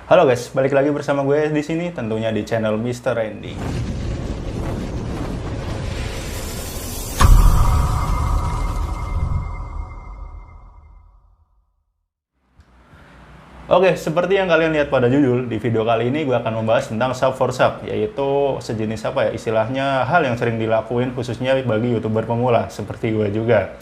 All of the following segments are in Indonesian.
Halo guys, balik lagi bersama gue di sini tentunya di channel Mr. Randy. Oke, seperti yang kalian lihat pada judul, di video kali ini gue akan membahas tentang sub for sub, yaitu sejenis apa ya, istilahnya hal yang sering dilakuin khususnya bagi YouTuber pemula, seperti gue juga.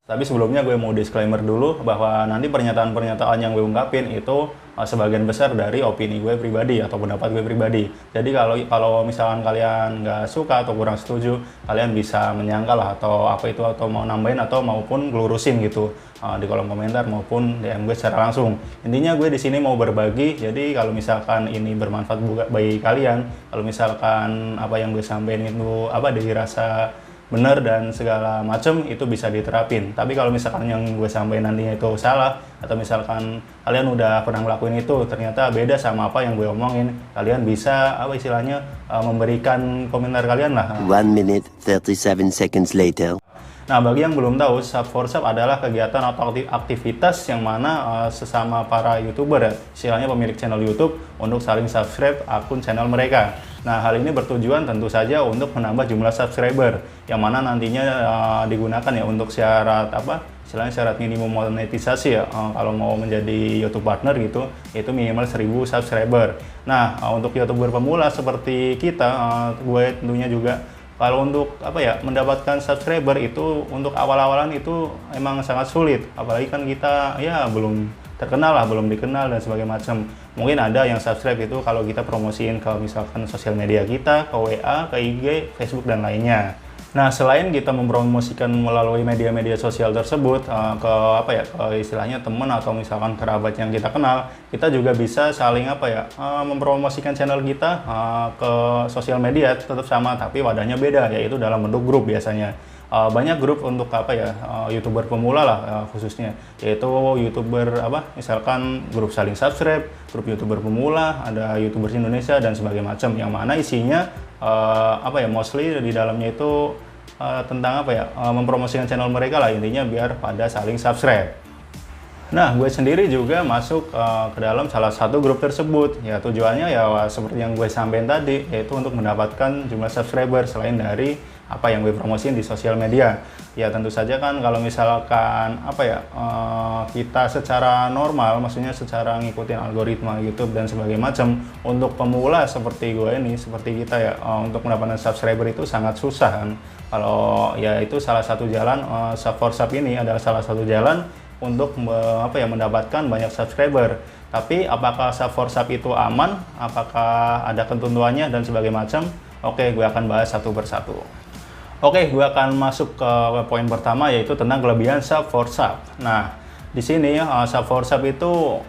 Tapi sebelumnya gue mau disclaimer dulu bahwa nanti pernyataan-pernyataan yang gue ungkapin itu sebagian besar dari opini gue pribadi atau pendapat gue pribadi. Jadi kalau misalkan kalian nggak suka atau kurang setuju, kalian bisa menyangkal lah atau apa itu atau mau nambahin atau maupun ngelurusin gitu di kolom komentar maupun DM gue secara langsung. Intinya gue di sini mau berbagi. Jadi kalau misalkan ini bermanfaat bagi kalian, kalau misalkan apa yang gue sampaikan itu apa dirasa benar dan segala macam itu bisa diterapin. Tapi kalau misalkan yang gue sampaikan nantinya itu salah atau misalkan kalian udah pernah ngelakuin itu ternyata beda sama apa yang gue omongin, kalian bisa apa istilahnya memberikan komentar kalian lah. 1 minute 37 seconds later. Nah, bagi yang belum tahu, sub for sub adalah kegiatan atau aktivitas yang mana sesama para YouTuber ya, istilahnya pemilik channel YouTube untuk saling subscribe akun channel mereka. Nah, hal ini bertujuan tentu saja untuk menambah jumlah subscriber, yang mana nantinya digunakan ya untuk syarat apa? Istilahnya syarat minimum monetisasi ya, kalau mau menjadi YouTube partner gitu, itu minimal 1000 subscriber. Nah, untuk YouTuber pemula seperti kita, gue tentunya juga kalau untuk apa ya mendapatkan subscriber itu untuk awal-awalan itu emang sangat sulit, apalagi kan kita ya belum terkenal lah, belum dikenal dan sebagainya macam. Mungkin ada yang subscribe itu kalau kita promosiin ke misalkan sosial media kita, ke WA, ke IG, Facebook dan lainnya. Nah, selain kita mempromosikan melalui media-media sosial tersebut ke apa ya, ke istilahnya teman atau misalkan kerabat yang kita kenal, kita juga bisa saling apa ya, mempromosikan channel kita ke sosial media tetap sama, tapi wadahnya beda, yaitu dalam bentuk grup biasanya. Banyak grup untuk apa ya, YouTuber pemula lah khususnya, yaitu YouTuber apa, misalkan grup saling subscribe, grup YouTuber pemula, ada YouTubers Indonesia dan sebagainya macam, yang mana isinya apa ya, mostly di dalamnya itu tentang apa ya, mempromosikan channel mereka lah intinya biar pada saling subscribe. Nah, gue sendiri juga masuk ke dalam salah satu grup tersebut. Ya, tujuannya ya seperti yang gue sampaikan tadi, yaitu untuk mendapatkan jumlah subscriber selain dari apa yang gue promosiin di sosial media. Ya, tentu saja kan kalau misalkan apa ya, kita secara normal, maksudnya secara ngikutin algoritma YouTube dan sebagainya macam, untuk pemula seperti gue ini, seperti kita ya, untuk mendapatkan subscriber itu sangat susah kan. Kalau ya itu salah satu jalan, sub for sub ini adalah salah satu jalan untuk apa ya mendapatkan banyak subscriber. Tapi apakah sub for sub itu aman? Apakah ada ketentuannya dan sebagainya macam? Oke, gue akan bahas satu persatu. Oke, gue akan masuk ke poin pertama, yaitu tentang kelebihan sub for sub. Nah, di sini sub for sub itu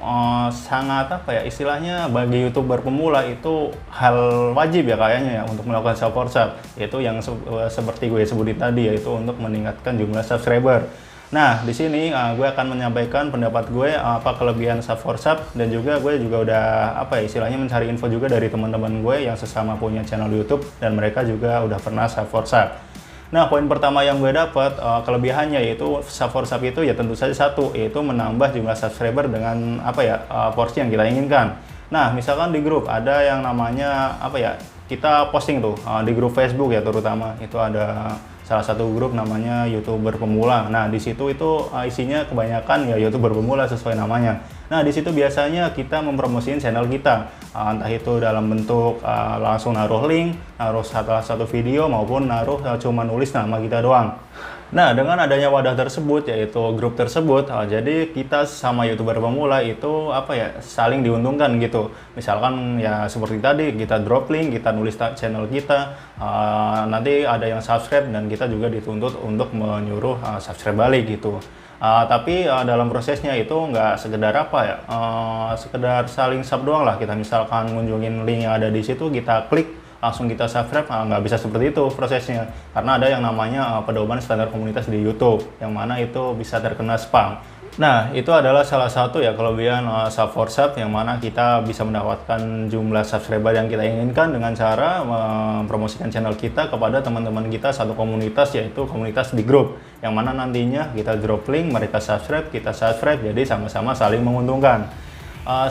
sangat apa ya istilahnya bagi YouTuber pemula itu hal wajib ya kayaknya ya untuk melakukan sub for sub, yaitu yang seperti gue sebutin tadi, yaitu untuk meningkatkan jumlah subscriber. Nah, di sini gue akan menyampaikan pendapat gue apa kelebihan sub for sub, dan juga gue juga udah apa ya istilahnya mencari info juga dari teman-teman gue yang sesama punya channel YouTube dan mereka juga udah pernah sub for sub. Nah, poin pertama yang gue dapat kelebihannya yaitu sub for sub itu ya tentu saja satu, yaitu menambah jumlah subscriber dengan apa ya porsi yang kita inginkan. Nah, misalkan di grup ada yang namanya apa ya, kita posting tuh di grup Facebook ya, terutama itu ada salah satu grup namanya YouTuber pemula. Nah, di situ itu isinya kebanyakan ya YouTuber pemula sesuai namanya. Nah, di situ biasanya kita mempromosikan channel kita, entah itu dalam bentuk langsung naruh link, naruh satu video, maupun naruh cuma nulis nama kita doang. Nah, dengan adanya wadah tersebut, yaitu grup tersebut, jadi kita sama YouTuber pemula itu apa ya saling diuntungkan gitu. Misalkan ya seperti tadi kita drop link, kita nulis channel kita, nanti ada yang subscribe dan kita juga dituntut untuk menyuruh subscribe balik gitu. Tapi dalam prosesnya itu nggak sekedar apa ya, sekedar saling sub doang lah. Kita misalkan ngunjungin link yang ada di situ, kita klik langsung kita subscribe, nggak bisa seperti itu prosesnya, karena ada yang namanya pedoman standar komunitas di YouTube, yang mana itu bisa terkena spam. Nah, itu adalah salah satu ya kelebihan sub for sub, yang mana kita bisa mendapatkan jumlah subscriber yang kita inginkan dengan cara mempromosikan channel kita kepada teman-teman kita satu komunitas, yaitu komunitas di grup, yang mana nantinya kita drop link, mereka subscribe, kita subscribe, jadi sama-sama saling menguntungkan.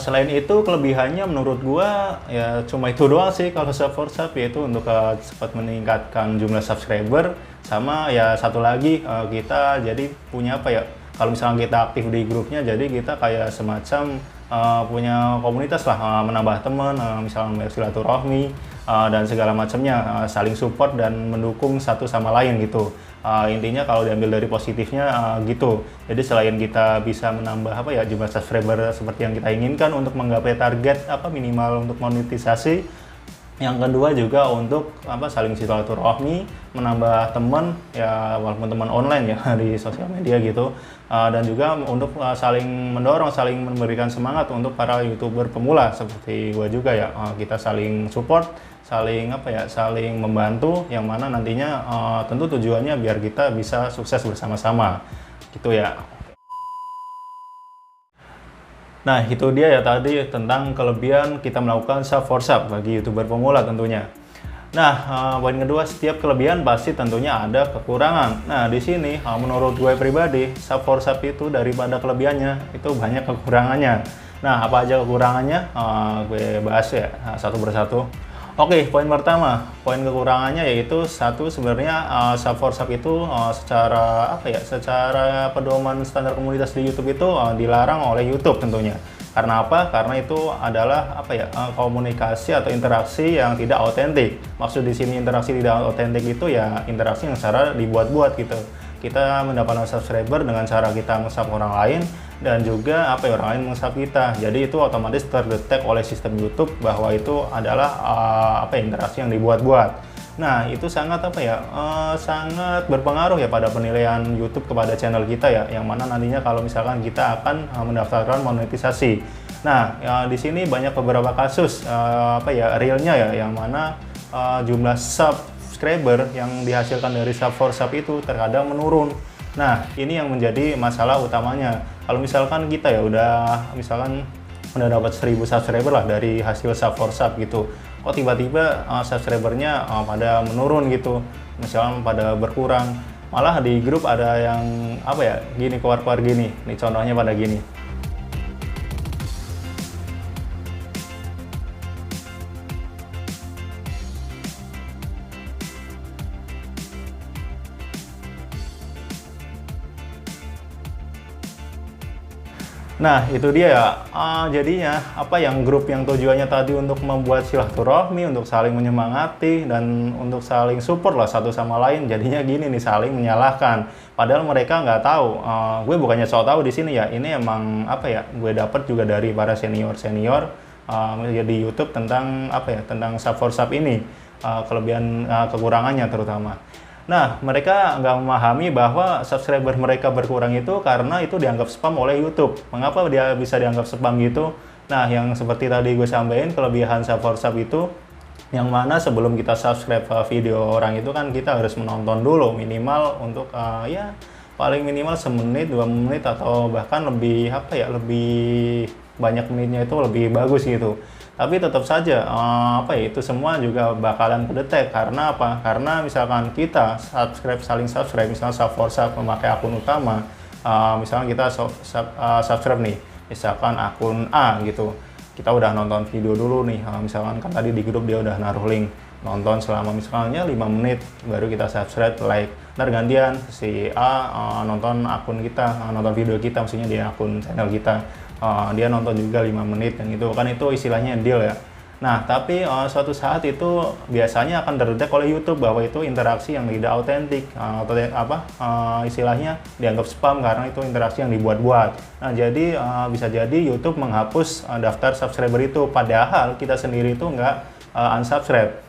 Selain itu kelebihannya menurut gua ya cuma itu doang sih kalau sub for sub, yaitu untuk cepat meningkatkan jumlah subscriber, sama ya satu lagi kita jadi punya apa ya, kalau misalnya kita aktif di grupnya jadi kita kayak semacam punya komunitas lah, menambah teman, misalnya bersilaturahmi dan segala macamnya, saling support dan mendukung satu sama lain gitu. Intinya kalau diambil dari positifnya gitu. Jadi selain kita bisa menambah apa ya jumlah subscriber seperti yang kita inginkan untuk menggapai target apa minimal untuk monetisasi, yang kedua juga untuk apa saling silaturahmi, menambah teman ya walaupun teman online ya di sosial media gitu, dan juga untuk saling mendorong, saling memberikan semangat untuk para YouTuber pemula seperti gua juga ya. Kita saling support, saling apa ya, saling membantu, yang mana nantinya tentu tujuannya biar kita bisa sukses bersama-sama gitu ya. Nah, itu dia ya tadi tentang kelebihan kita melakukan sub for sub bagi YouTuber pemula tentunya. Nah, poin kedua, setiap kelebihan pasti tentunya ada kekurangan. Nah, di sini menurut gue pribadi, sub for sub itu daripada kelebihannya itu banyak kekurangannya. Nah, apa aja kekurangannya? Gue bahas ya satu persatu. Oke, poin pertama, poin kekurangannya yaitu satu, sebenarnya sub for sub itu secara apa ya, secara pedoman standar komunitas di YouTube itu dilarang oleh YouTube tentunya. Karena apa? Karena itu adalah apa ya, komunikasi atau interaksi yang tidak otentik. Maksud di sini interaksi tidak otentik itu ya interaksi yang secara dibuat-buat gitu. Kita mendapatkan subscriber dengan cara kita nge-sub orang lain, dan juga apa ya, orang lain nge-sub kita. Jadi itu otomatis terdetek oleh sistem YouTube bahwa itu adalah apa ya, interaksi yang dibuat-buat. Nah, itu sangat apa ya, sangat berpengaruh ya pada penilaian YouTube kepada channel kita ya, yang mana nantinya kalau misalkan kita akan mendaftarkan monetisasi. Nah, ya, di sini banyak beberapa kasus apa ya, realnya ya, yang mana jumlah subscriber yang dihasilkan dari sub for sub itu terkadang menurun. Nah, ini yang menjadi masalah utamanya. Kalau misalkan kita ya udah dapat 1000 subscriber lah dari hasil sub for sub gitu, kok tiba-tiba subscribernya pada menurun gitu, misalkan pada berkurang, malah di grup ada yang apa ya, gini, keluar-keluar gini nih, contohnya pada gini. Nah, itu dia ya, jadinya apa yang grup yang tujuannya tadi untuk membuat silaturahmi, untuk saling menyemangati, dan untuk saling support lah satu sama lain, jadinya gini nih, saling menyalahkan. Padahal mereka nggak tahu, gue bukannya so tahu di sini ya, ini emang apa ya, gue dapat juga dari para senior-senior di YouTube tentang apa ya, tentang sub for sub ini, kelebihan kekurangannya terutama. Nah, mereka nggak memahami bahwa subscriber mereka berkurang itu karena itu dianggap spam oleh YouTube. Mengapa dia bisa dianggap spam gitu? Nah, yang seperti tadi gue sampaikan, kelebihan sub for sub itu, yang mana sebelum kita subscribe video orang itu kan kita harus menonton dulu minimal untuk ya paling minimal semenit, 2 menit, atau bahkan lebih apa ya, lebih banyak menitnya itu lebih bagus gitu. Tapi tetap saja apa ya, itu semua juga bakalan kedetek. Karena apa? Karena misalkan kita saling subscribe, misalnya sub for sub memakai akun utama, misalkan kita subscribe nih, misalkan akun A gitu, kita udah nonton video dulu nih, misalkan kan tadi di grup dia udah naruh link, nonton selama misalnya 5 menit, baru kita subscribe, like. Ntar gantian si A nonton akun kita, nonton video kita, maksudnya di akun channel kita, dia nonton juga 5 menit, dan itu kan itu istilahnya deal ya. Nah, tapi suatu saat itu biasanya akan terdetek oleh YouTube bahwa itu interaksi yang tidak autentik, atau apa istilahnya dianggap spam karena itu interaksi yang dibuat-buat. Nah, jadi bisa jadi YouTube menghapus daftar subscriber itu, padahal kita sendiri itu nggak unsubscribe.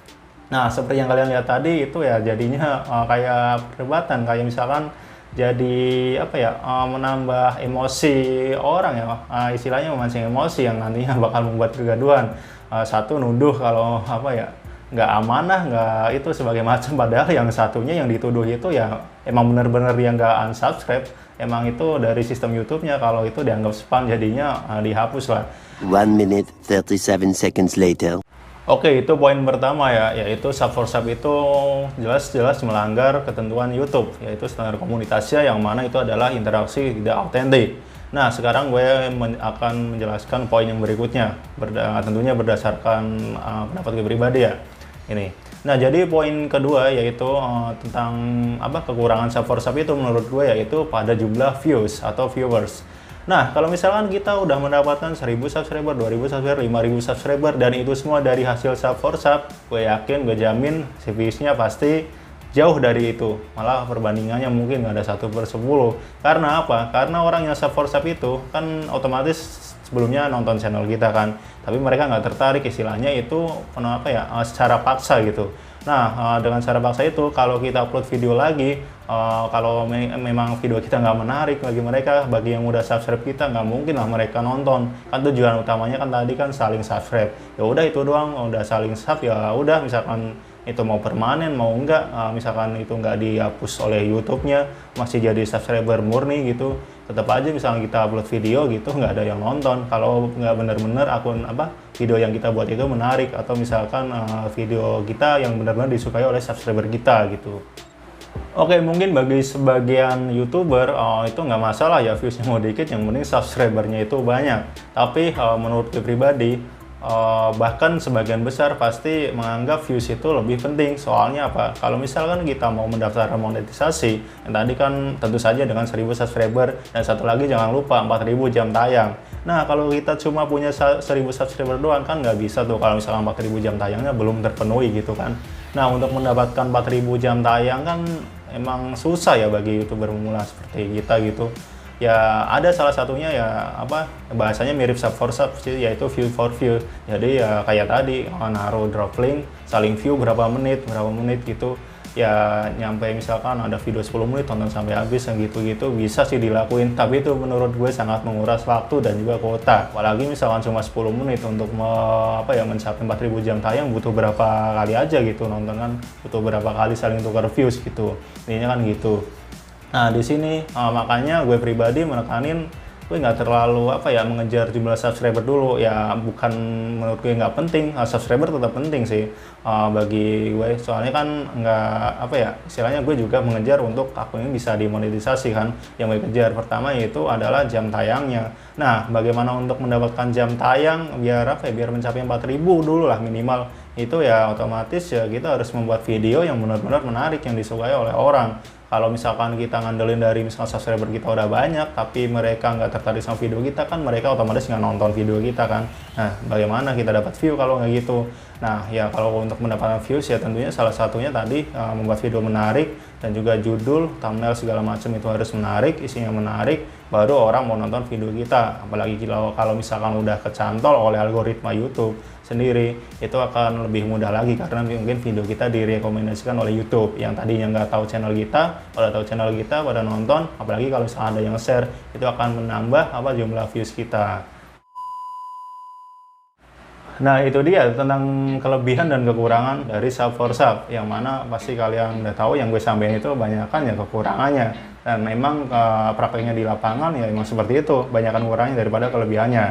Nah, seperti yang kalian lihat tadi itu ya, jadinya kayak perdebatan, kayak misalkan jadi apa ya, menambah emosi orang ya, istilahnya memancing emosi yang nantinya bakal membuat kegaduhan. Satu nuduh kalau apa ya, nggak amanah, nggak itu sebagai macam, padahal yang satunya yang dituduh itu ya emang bener-bener yang nggak unsubscribe, emang itu dari sistem YouTube-nya kalau itu dianggap spam, jadinya dihapus lah. 1 minute 37 seconds later. Oke, itu poin pertama ya, yaitu sub for sub itu jelas-jelas melanggar ketentuan YouTube, yaitu standar komunitasnya, yang mana itu adalah interaksi tidak autentik. Nah, sekarang gue akan menjelaskan poin yang berikutnya, tentunya berdasarkan pendapat gue pribadi ya. Ini. Nah, jadi poin kedua yaitu tentang kekurangan Sub4Sub itu menurut gue yaitu pada jumlah views atau viewers. Nah, kalau misalkan kita udah mendapatkan 1000 subscriber, 2000 subscriber, 5000 subscriber dan itu semua dari hasil Sub4Sub, gue yakin, gue jamin si views-nya pasti jauh dari itu, malah perbandingannya mungkin nggak ada 1/10. Karena apa? Karena orang yang Sub4Sub itu kan otomatis sebelumnya nonton channel kita kan, tapi mereka nggak tertarik, istilahnya itu secara paksa gitu. Nah, dengan cara paksa itu kalau kita upload video lagi, kalau memang video kita nggak menarik bagi mereka, bagi yang udah subscribe kita, nggak mungkin lah mereka nonton. Kan tujuan utamanya kan tadi kan saling subscribe. Ya udah itu doang, udah saling sub ya udah, misalkan itu mau permanen mau enggak, misalkan itu nggak dihapus oleh YouTube-nya, masih jadi subscriber murni gitu, tetap aja misalkan kita upload video gitu nggak ada yang nonton kalau nggak bener-bener akun video yang kita buat itu menarik, atau misalkan video kita yang benar-benar disukai oleh subscriber kita gitu. Oke, mungkin bagi sebagian YouTuber itu nggak masalah ya viewsnya mau dikit, yang penting subscribernya itu banyak. Tapi menurut gue pribadi, bahkan sebagian besar pasti menganggap views itu lebih penting. Soalnya apa? Kalau misalkan kita mau mendaftarkan monetisasi, yang tadi kan tentu saja dengan 1000 subscriber, dan satu lagi jangan lupa 4000 jam tayang. Nah, kalau kita cuma punya 1000 subscriber doang kan nggak bisa tuh kalau misalkan 4000 jam tayangnya belum terpenuhi gitu kan. Nah, untuk mendapatkan 4000 jam tayang kan emang susah ya bagi YouTuber pemula seperti kita gitu. Ya ada salah satunya ya bahasanya mirip Sub4Sub sih, yaitu view for view. Jadi ya kayak tadi naruh drop link, saling view berapa menit gitu. Ya nyampe misalkan ada video 10 menit tonton sampai habis yang gitu-gitu bisa sih dilakuin, tapi itu menurut gue sangat menguras waktu dan juga kuota. Apalagi misalkan cuma 10 menit untuk mencapai 4000 jam tayang, butuh berapa kali aja gitu nonton kan, butuh berapa kali saling tukar views gitu. Intinya kan gitu. Nah, di sini makanya gue pribadi menekanin gue nggak terlalu mengejar jumlah subscriber dulu ya, bukan menurut gue nggak penting, subscriber tetap penting sih bagi gue, soalnya kan istilahnya gue juga mengejar untuk akun ini bisa dimonetisasi kan. Yang gue kejar pertama yaitu adalah jam tayangnya. Nah, bagaimana untuk mendapatkan jam tayang biar biar mencapai 4000 dulu lah minimal, itu ya otomatis ya kita harus membuat video yang benar-benar menarik, yang disukai oleh orang. Kalau misalkan kita ngandelin dari misalkan subscriber kita udah banyak, tapi mereka nggak tertarik sama video kita, kan mereka otomatis nggak nonton video kita kan. Nah, bagaimana kita dapat view kalau nggak gitu? Nah, ya kalau untuk mendapatkan views ya tentunya salah satunya tadi membuat video menarik, dan juga judul, thumbnail segala macam itu harus menarik, isinya menarik, baru orang mau nonton video kita. Apalagi kalau misalkan udah kecantol oleh algoritma YouTube sendiri, itu akan lebih mudah lagi karena mungkin video kita direkomendasikan oleh YouTube. Yang tadinya nggak tahu channel kita, pada tahu channel kita, pada nonton. Apalagi kalau misalnya ada yang share, itu akan menambah jumlah views kita. Nah, itu dia tentang kelebihan dan kekurangan dari Sub4Sub, yang mana pasti kalian udah tahu yang gue sampaikan itu banyakan ya kekurangannya, dan memang prakteknya di lapangan ya emang seperti itu, banyakan kurangnya daripada kelebihannya.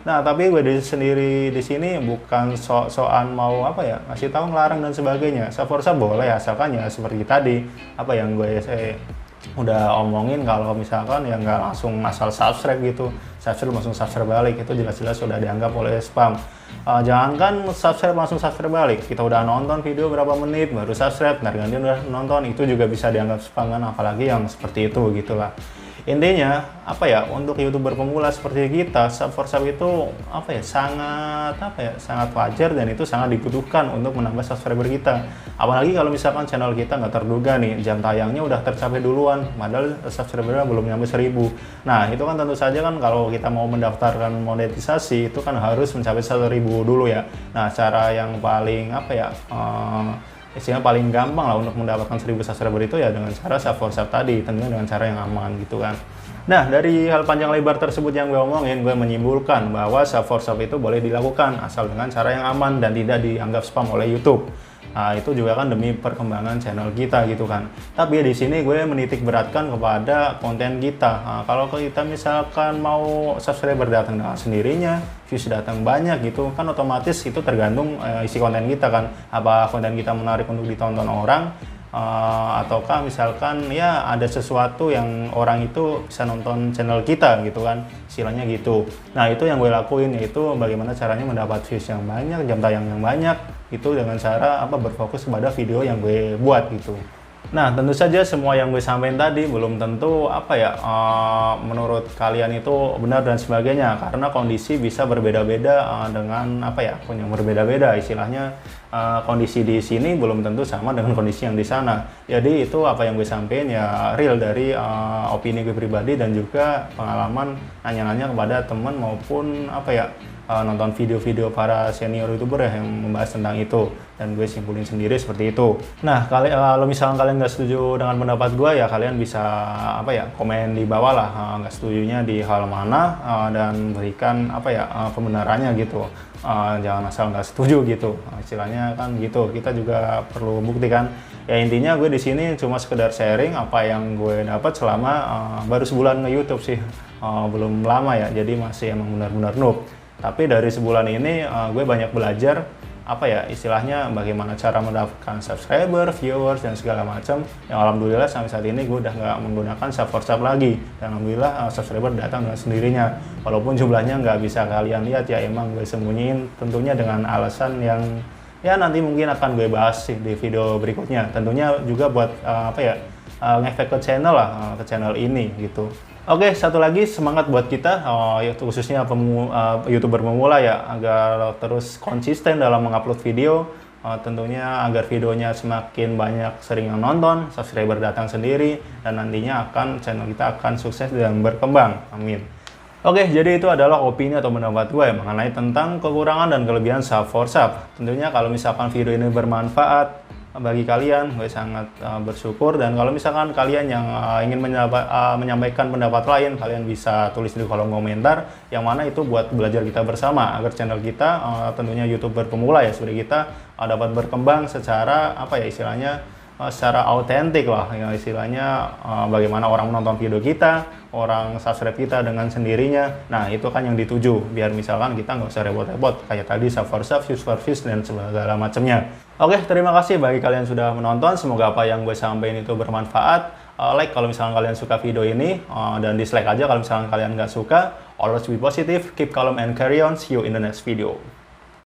Nah, tapi gue sendiri di sini bukan soal mau ngasih tahu ngelarang dan sebagainya. Sub4Sub boleh, asalkan ya seperti tadi yang gue udah omongin, kalau misalkan ya nggak langsung asal subscribe gitu, subscribe langsung subscribe balik, itu jelas-jelas sudah dianggap oleh spam. Jangankan subscribe langsung subscribe balik, kita udah nonton video berapa menit baru subscribe, nah ganti udah nonton, itu juga bisa dianggap spam kan, apalagi yang seperti itu gitulah. Intinya untuk YouTuber pemula seperti kita, Sub4Sub itu sangat wajar, dan itu sangat dibutuhkan untuk menambah subscriber kita. Apalagi kalau misalkan channel kita nggak terduga nih jam tayangnya udah tercapai duluan, padahal subscribernya belum nyampe 1000. Nah, itu kan tentu saja kan kalau kita mau mendaftarkan monetisasi itu kan harus mencapai 1000 dulu ya. Nah, cara yang paling istilahnya paling gampang lah untuk mendapatkan 1000 subscriber itu ya dengan cara Sub4Sub tadi, tentunya dengan cara yang aman gitu kan. Nah, dari hal panjang lebar tersebut yang gue omongin, gue menyimpulkan bahwa Sub4Sub itu boleh dilakukan asal dengan cara yang aman dan tidak dianggap spam oleh YouTube. Nah, itu juga kan demi perkembangan channel kita gitu kan. Tapi di sini gue menitik beratkan kepada konten kita. Nah, kalau kita misalkan mau subscriber datang dengan sendirinya, views datang banyak gitu, kan otomatis itu tergantung isi konten kita kan. Apa konten kita menarik untuk ditonton orang, ataukah misalkan ya ada sesuatu yang orang itu bisa nonton channel kita gitu kan, istilahnya gitu. Nah itu yang gue lakuin, yaitu bagaimana caranya mendapat views yang banyak, jam tayang yang banyak, itu dengan cara berfokus pada video yang gue buat gitu. Nah, tentu saja semua yang gue sampaikan tadi belum tentu menurut kalian itu benar dan sebagainya, karena kondisi bisa berbeda-beda dengan akun yang berbeda-beda. Istilahnya kondisi di sini belum tentu sama dengan kondisi yang di sana. Jadi itu apa yang gue sampaikan ya real dari opini gue pribadi dan juga pengalaman nanya-nanya kepada teman maupun nonton video-video para senior YouTuber ya yang membahas tentang itu, dan gue simpulin sendiri seperti itu. Nah, kalau misalnya kalian nggak setuju dengan pendapat gue ya kalian bisa komen di bawah lah nggak setujunya di hal mana, dan berikan pembenarannya gitu. Jangan asal nggak setuju gitu, istilahnya kan gitu. Kita juga perlu buktikan. Ya intinya gue di sini cuma sekedar sharing apa yang gue dapat selama baru sebulan nge-YouTube sih, belum lama ya, jadi masih emang benar-benar noob. Tapi dari sebulan ini gue banyak belajar istilahnya bagaimana cara mendapatkan subscriber, viewers, dan segala macam. Yang alhamdulillah sampai saat ini gue udah nggak menggunakan sub lagi, dan alhamdulillah subscriber datang dengan sendirinya. Walaupun jumlahnya nggak bisa kalian lihat ya, emang gue sembunyiin tentunya dengan alasan yang ya nanti mungkin akan gue bahas sih di video berikutnya. Tentunya juga buat ngefek ke channel lah, ke channel ini gitu. Oke, satu lagi semangat buat kita, khususnya YouTuber pemula ya, agar terus konsisten dalam mengupload video. Tentunya agar videonya semakin banyak sering yang nonton, subscriber datang sendiri, dan nantinya channel kita akan sukses dan berkembang. Amin. Oke, jadi itu adalah opini atau pendapat gue mengenai tentang kekurangan dan kelebihan sub4sub. Tentunya kalau misalkan video ini bermanfaat bagi kalian, gue sangat bersyukur. Dan kalau misalkan kalian yang ingin menyampaikan pendapat lain, kalian bisa tulis di kolom komentar, yang mana itu buat belajar kita bersama agar channel kita tentunya YouTuber pemula ya seperti kita dapat berkembang secara istilahnya secara autentik lah ya, istilahnya bagaimana orang menonton video kita, orang subscribe kita dengan sendirinya. Nah itu kan yang dituju, biar misalkan kita nggak usah repot-repot kayak tadi sub4sub, views for views, dan segala macamnya. Oke, terima kasih bagi kalian sudah menonton. Semoga apa yang gue sampaikan itu bermanfaat. Like kalau misalkan kalian suka video ini, dan dislike aja kalau misalkan kalian nggak suka. Always be positive, keep calm and carry on. See you in the next video.